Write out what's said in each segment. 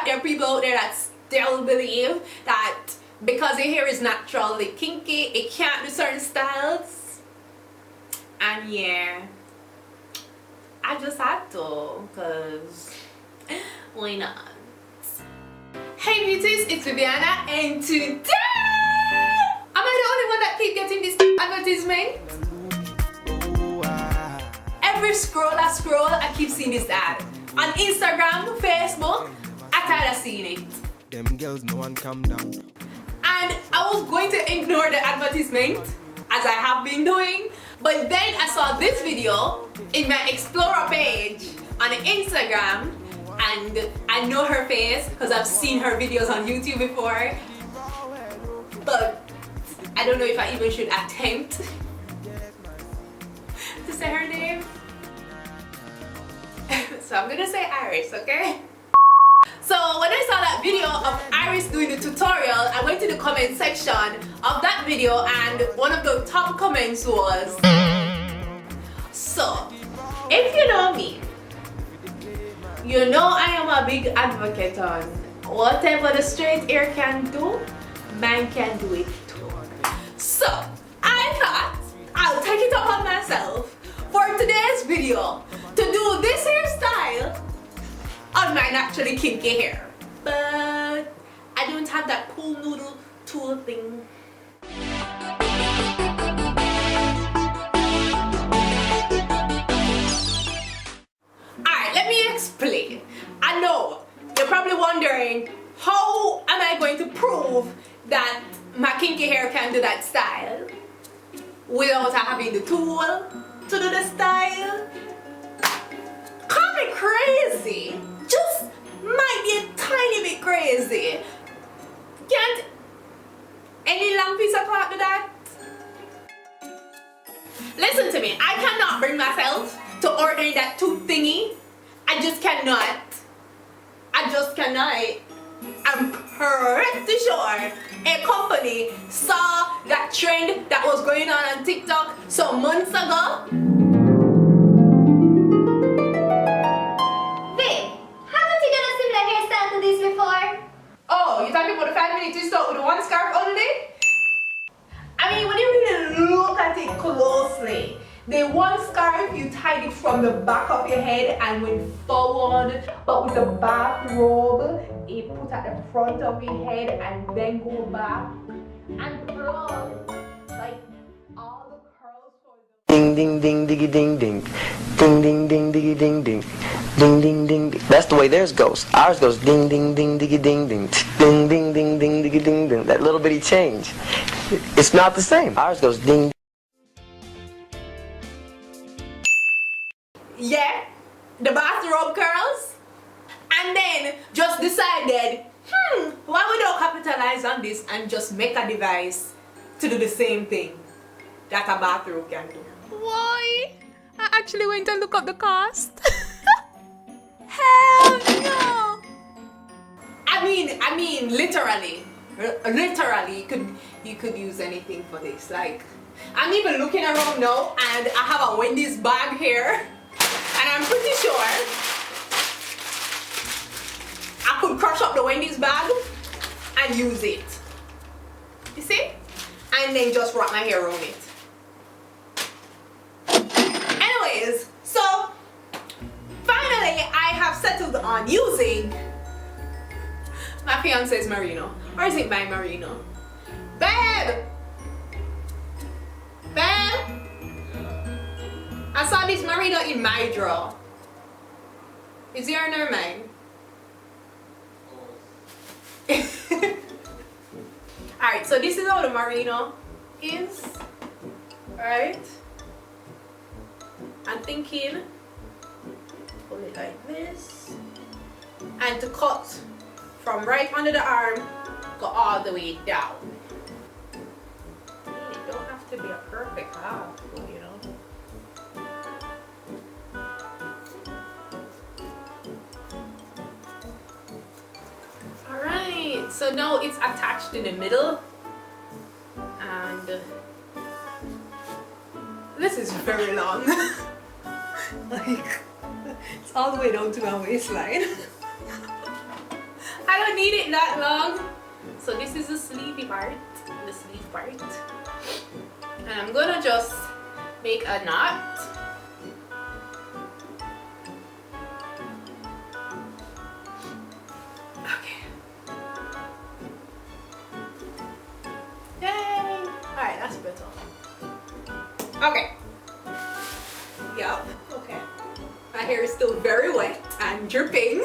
that there are people out there that still believe that because your hair is naturally kinky, it can't do certain styles. And yeah, I just had to, because why not? Hey beauties, it's Viviana, and today am I the only one that keep getting this advertisement? Every scroll I keep seeing this ad on Instagram, Facebook. I tired of seeing it. Them girls, no one calm down. And I was going to ignore the advertisement, as I have been doing, but then I saw this video in my Explorer page on Instagram, and I know her face because I've seen her videos on YouTube before, but I don't know if I even should attempt to say her name. So I'm gonna say Iris, okay? So when I saw that video of Iris doing the tutorial, I went to the comment section of that video, and one of the top comments was, so if you know me, you know I am a big advocate on whatever the straight hair can do, man can do it too. So I thought I'll take it upon myself for today's video to do this hairstyle on my naturally kinky hair, but I don't have that pool noodle tool thing. Alright, let me explain. I know you're probably wondering, how am I going to prove that my kinky hair can do that style without having the tool to do the style? Call me crazy, just might be a tiny bit crazy. Can't any long piece of cloth do that? Listen to me, I cannot bring myself to order that tooth thingy. I just cannot. I just cannot. I'm pretty sure a company saw that trend that was going on TikTok some months ago. Oh, you talking about the 5 minutes you start with the one scarf only? I mean, when you really look at it closely, the one scarf you tied it from the back of your head and went forward, but with the bathrobe, it put at the front of your head and then go back. And plus, like all the curls for the ding ding ding diggy ding ding. Ding ding ding diggy ding ding. Ding ding ding ding. That's the way theirs goes. Ours goes ding ding ding diggy ding ding. Ding ding ding ding diggy ding ding. That little bitty change. It's not the same. Ours goes ding. Yeah, the bathrobe curls, and then just decided, why we don't capitalize on this and just make a device to do the same thing that a bathrobe can do. Why? I actually went and looked up the cost. Hell no! I mean, literally, you could use anything for this. Like, I'm even looking around now, and I have a Wendy's bag here. And I'm pretty sure I could crush up the Wendy's bag and use it. You see? And then just wrap my hair around it. Anyways, so finally I have settled on using my fiance's merino. Or is it my merino? Babe! Babe! I saw this merino in my drawer. Is yours or mine? Alright, so this is how the merino is. Alright. I'm thinking, pull it like this. And to cut from right under the arm, go all the way down. It don't have to be a perfect half, you know. So now it's attached in the middle, and this is very long. Like, it's all the way down to my waistline. I don't need it that long. So this is the sleevey part, the sleeve part. And I'm gonna just make a knot. Okay. Yay! Alright, that's better. Okay. Yup. Okay. My hair is still very wet and dripping.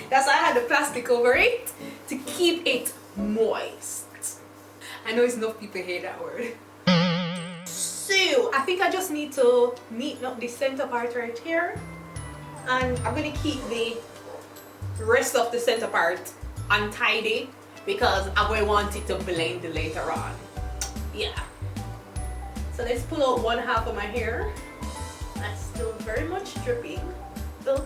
That's why I had the plastic over it to keep it moist. I know it's enough people hate that word. So I think I just need to neaten up the center part right here, and I'm gonna keep the rest of the center part untidy because I'm going to want it to blend later on. Yeah. So let's pull out one half of my hair. That's still very much dripping. So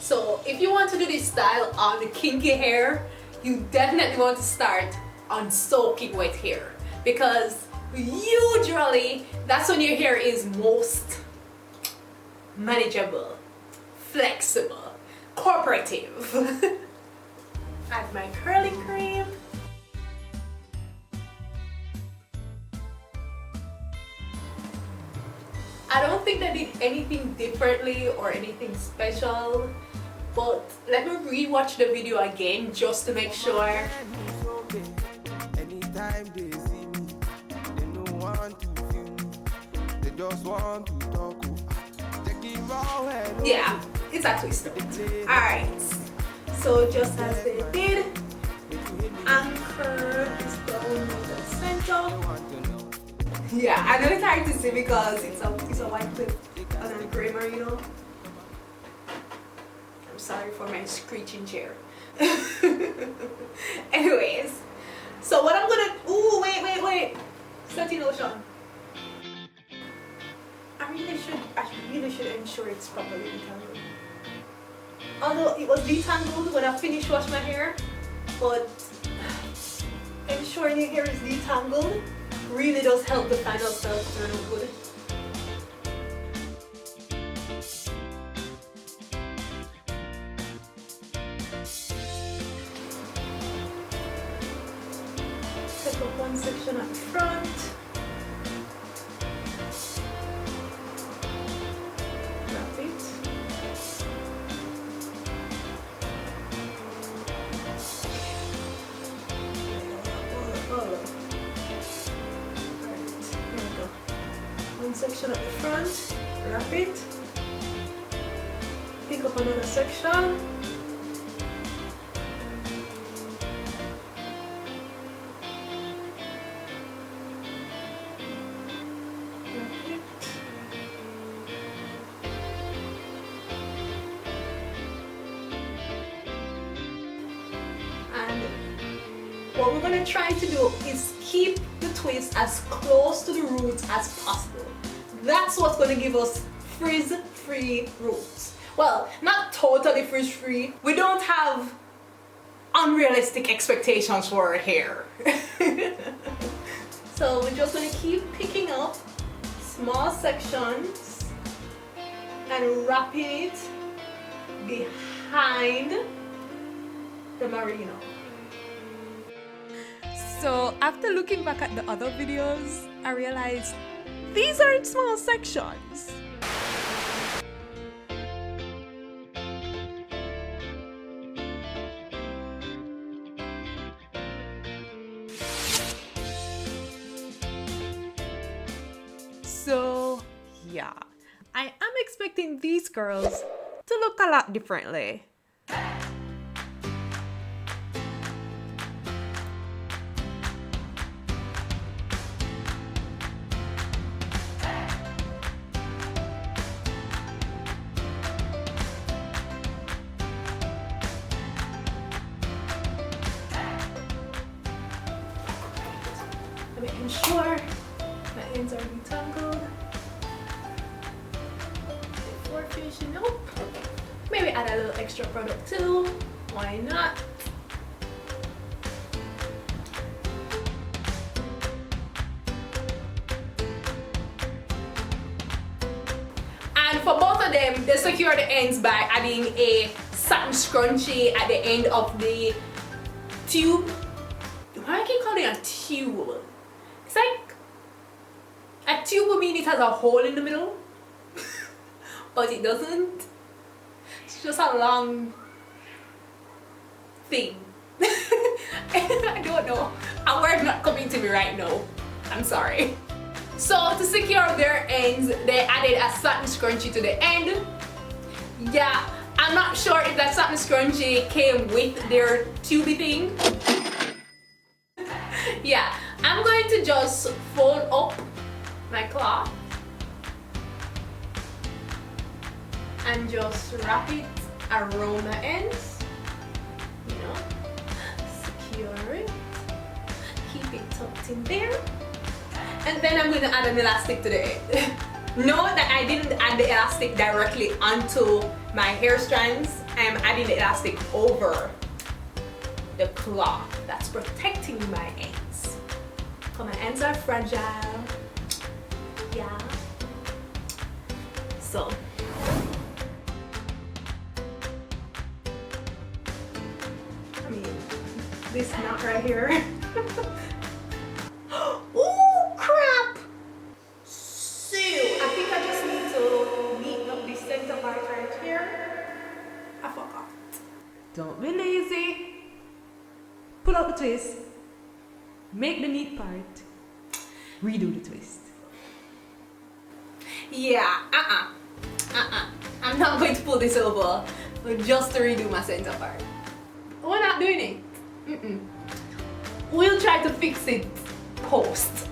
so if you want to do this style on the kinky hair, you definitely want to start on soaking wet hair, because usually that's when your hair is most manageable, flexible, cooperative. Add my curling cream. I don't think I did anything differently or anything special, but let me re-watch the video again just to make sure. Anytime they see me, they don't want to feel me. They just want to talk. Yeah, it's a twist. Alright, so just as they did, anchor this down in the center. Yeah, I know it's hard to see because it's a white clip and a grammar, you know. I'm sorry for my screeching chair. Anyways, so what I'm gonna, ooh, wait, setting lotion. I really should ensure it's properly detangled. Although it was detangled when I finished washing my hair, but ensuring your hair is detangled really does help the final style to turn out good. Take up one section at the front. Wrap it. One section at the front, wrap it, pick up another section, wrap it, and what we're going to try to do is keep the twist as close to the roots as possible. That's what's going to give us frizz-free roots. Well, not totally frizz-free. We don't have unrealistic expectations for our hair. So we're just going to keep picking up small sections and wrapping it behind the merino. So after looking back at the other videos, I realized these aren't small sections. So yeah, I am expecting these girls to look a lot differently. Making sure my ends are detangled before finishing up. Maybe add a little extra product too. Why not? And for both of them, they secure the ends by adding a satin scrunchie at the end of the tube. Why I keep calling it a tube? It's like a tube would mean it has a hole in the middle, but it doesn't. It's just a long thing. I don't know. A word not coming to me right now. I'm sorry. So to secure their ends, they added a satin scrunchie to the end. Yeah, I'm not sure if that satin scrunchie came with their tubey thing. Yeah, I'm going to just fold up my cloth and just wrap it around the ends. You know, secure it, keep it tucked in there. And then I'm going to add an elastic to the end. Note that I didn't add the elastic directly onto my hair strands. I'm adding the elastic over the cloth that's protecting my ends. Because my ends are fragile. Yeah. So. I mean, this knot right here. Ooh, crap! So, I think I just need to neaten up the center part right here. I forgot. Don't be lazy. Pull out the twist. Make the neat part. Redo the twist. Yeah, I'm not going to pull this over just to redo my center part. We're not doing it. We'll try to fix it post.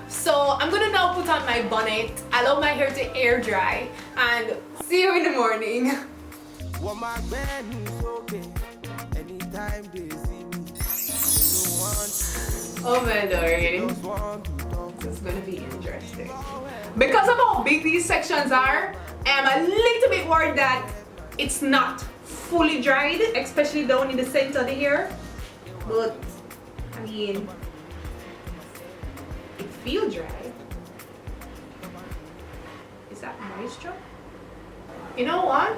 So I'm gonna now put on my bonnet, allow my hair to air dry, and see you in the morning. What my man is okay. Anytime they see me, they don't want Oh my lord, just want to talk. this is gonna be interesting. Because of how big these sections are, I'm a little bit worried that it's not fully dried, especially down in the center of the hair. But I mean, it feels dry. Is that moisture? You know what?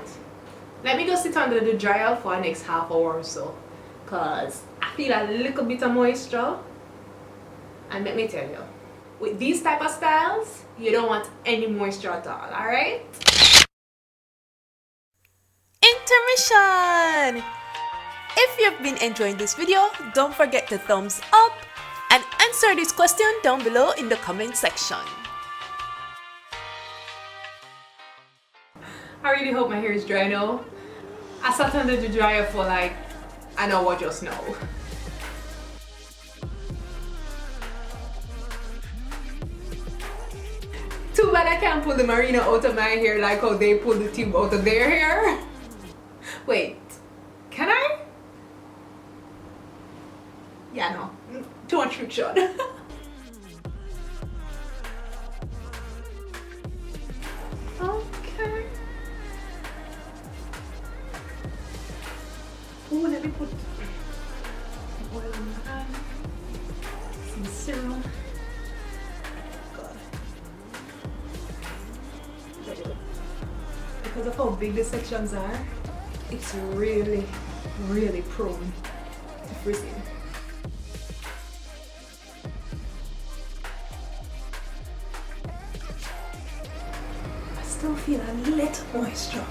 Let me just sit under the dryer for the next half hour or so, cause I feel a little bit of moisture. And let me tell you, with these type of styles, you don't want any moisture at all, alright? Intermission! If you've been enjoying this video, don't forget to thumbs up and answer this question down below in the comment section. I really hope my hair is dry now. I sat under the dryer for like an hour just now. Too bad I can't pull the marina out of my hair like how they pull the tube out of their hair. Wait, can I? Yeah, no. Too much friction. Okay. Oh, let me put oil on my hand. Some serum. God. Because of how big the sections are, it's really, really prone to frizzing. I still feel a little moisture.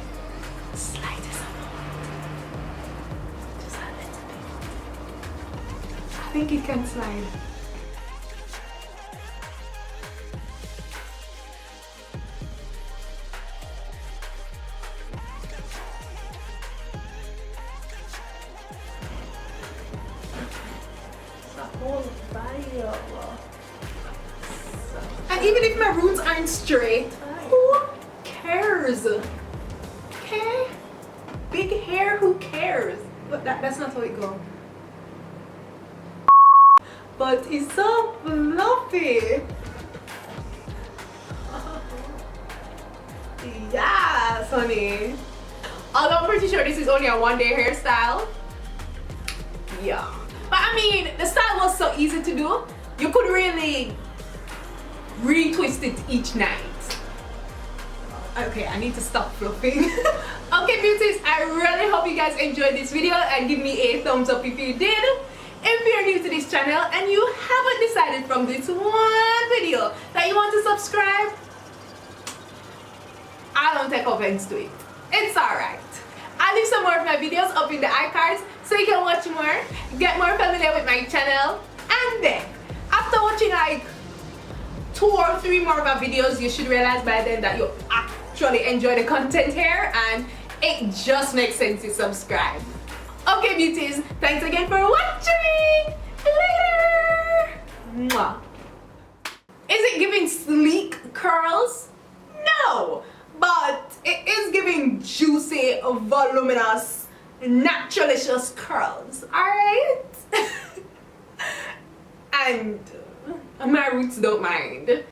Slightest amount. Just a little bit. I think it can slide. And even if my roots aren't straight, who cares? Okay? Big hair, who cares? But that's not how it goes. But it's so fluffy. Yes, honey. Although I'm pretty sure this is only a one-day hairstyle. Yeah. But I mean, the style was so easy to do. You could really retwist it each night. Okay, I need to stop fluffing. Okay, beauties, I really hope you guys enjoyed this video and give me a thumbs up if you did. If you're new to this channel and you haven't decided from this one video that you want to subscribe, I don't take offense to it. It's alright. I'll leave some more of my videos up in the iCards so you can watch more, get more familiar with my channel, and then after watching like 2 or 3 more of my videos, you should realize by then that you actually enjoy the content here and it just makes sense to subscribe. Okay, beauties, thanks again for watching. Later. Mwah. Is it giving sleek curls? No, but it is giving juicy, voluminous, naturalicious curls. Alright? And my roots don't mind.